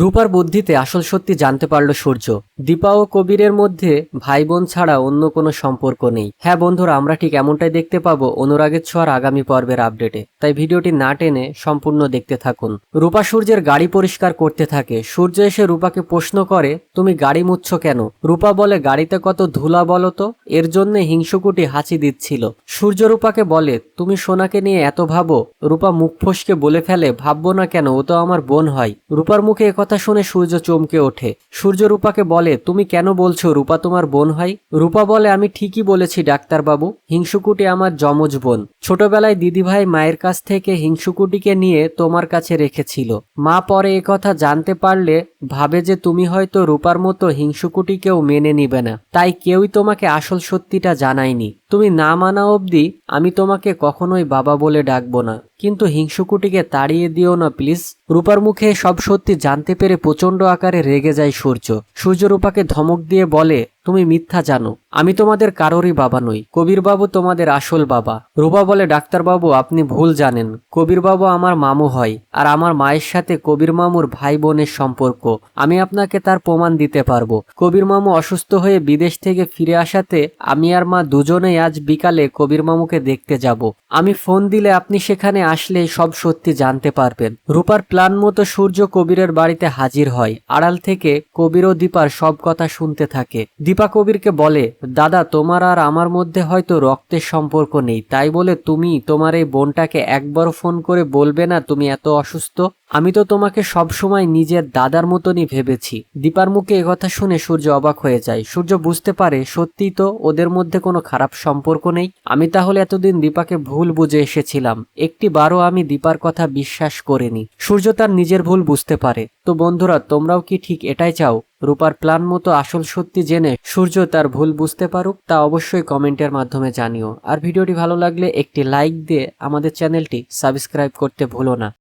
রূপার বুদ্ধিতে আসল সত্যি জানতে পারল সূর্য। দীপা ও কবিরের মধ্যে ভাই বোন ছাড়া অন্য কোনো সম্পর্ক নেই। হ্যাঁ বন্ধুরা, আমরা ঠিক এমনটাই দেখতে পাবো অনুরাগের ছোঁয়ার আগামী পর্বের আপডেটে, তাই ভিডিওটি না টেনে সম্পূর্ণ দেখতে থাকুন। রূপা সূর্যের গাড়ি পরিষ্কার করতে থাকে। সূর্য এসে রূপাকে প্রশ্ন করে, তুমি গাড়ি মুছছ কেন? রূপা বলে, গাড়িতে কত ধুলা বলো তো, এর জন্য হিংসুকুটি হাঁচি দিচ্ছিল। সূর্য রূপাকে বলে, তুমি সোনাকে নিয়ে এত ভাবো? রূপা মুখ ফসকে বলে ফেলে, ভাববো না কেন, ও তো আমার বোন হয়। রূপার মুখে কথা শুনে সূর্য চমকে ওঠে। সূর্য রূপাকে বলে, তুমি কেন বলছো রূপা তোমার বোন হয়? রূপা বলে, আমি ঠিকই বলেছি ডাক্তারবাবু, হিংসুকুটি আমার যমজ বোন। ছোটবেলায় দিদিভাই মায়ের কাছ থেকে হিংসুকুটিকে নিয়ে তোমার কাছে রেখেছিল। মা পরে একথা জানতে পারলে ভাবে যে তুমি হয়তো রূপার মতো হিংসুকুটিকেও মেনে নিবে না, তাই কেউই তোমাকে আসল সত্যিটা জানায়নি। তুমি না মানা অবধি আমি তোমাকে কখনোই বাবা বলে ডাকবো না, কিন্তু হিংসুকুটিকে তাড়িয়ে দিও না প্লিজ। রূপার মুখে সব সত্যি জানতে পেরে প্রচন্ড আকারে রেগে যায় সূর্য। সূর্য রূপাকে ধমক দিয়ে বলে, তুমি মিথ্যা জানো, আমি তোমাদের কারোরই বাবা নই, কবির বাবু তোমাদের আসল বাবা। রূপা বলে, ডাক্তারবাবু আপনি ভুল জানেন, কবির বাবু আমার মামু হয়, আর আমার মায়ের সাথে কবির মামুর ভাই বোনের সম্পর্ক। আমি আপনাকে তার প্রমাণ দিতে পারবো। কবির মামু অসুস্থ হয়ে বিদেশ থেকে ফিরে আসাতে আমি আর মা দুজনেই আজ বিকালে কবির মামুকে দেখতে যাব। আমি ফোন দিলে আপনি সেখানে আসলে সব সত্যি জানতে পারবেন। রূপার প্ল্যান মতো সূর্য কবিরের বাড়িতে হাজির হয়। আড়াল থেকে কবির ও দীপার সব কথা শুনতে থাকে। দীপা কবিরকে বলে, দাদা তোমার আর আমার মধ্যে হয়তো রক্তের সম্পর্ক নেই, তাই বলে তুমি তোমার এই বোনটাকে একবারও ফোন করে বলবে না তুমি এত অসুস্থ? আমি তো তোমাকে সবসময় নিজের দাদার মতনই ভেবেছি। দীপার মুখে একথা শুনে সূর্য অবাক হয়ে যায়। সূর্য বুঝতে পারে সত্যিই তো ওদের মধ্যে কোনো খারাপ সম্পর্ক নেই। আমি তাহলে এতদিন দীপাকে ভুল বুঝে এসেছিলাম, একটি বারও আমি দীপার কথা বিশ্বাস করিনি। সূর্য তার নিজের ভুল বুঝতে পারে। তো বন্ধুরা, তোমরাও কি ঠিক এটাই চাও, রূপার প্ল্যান মতো আসল সত্যি জেনে সূর্য তার ভুল বুঝতে পারুক? তা অবশ্যই কমেন্টের মাধ্যমে জানিও। আর ভিডিওটি ভালো লাগলে একটি লাইক দিয়ে আমাদের চ্যানেলটি সাবস্ক্রাইব করতে ভুলো না।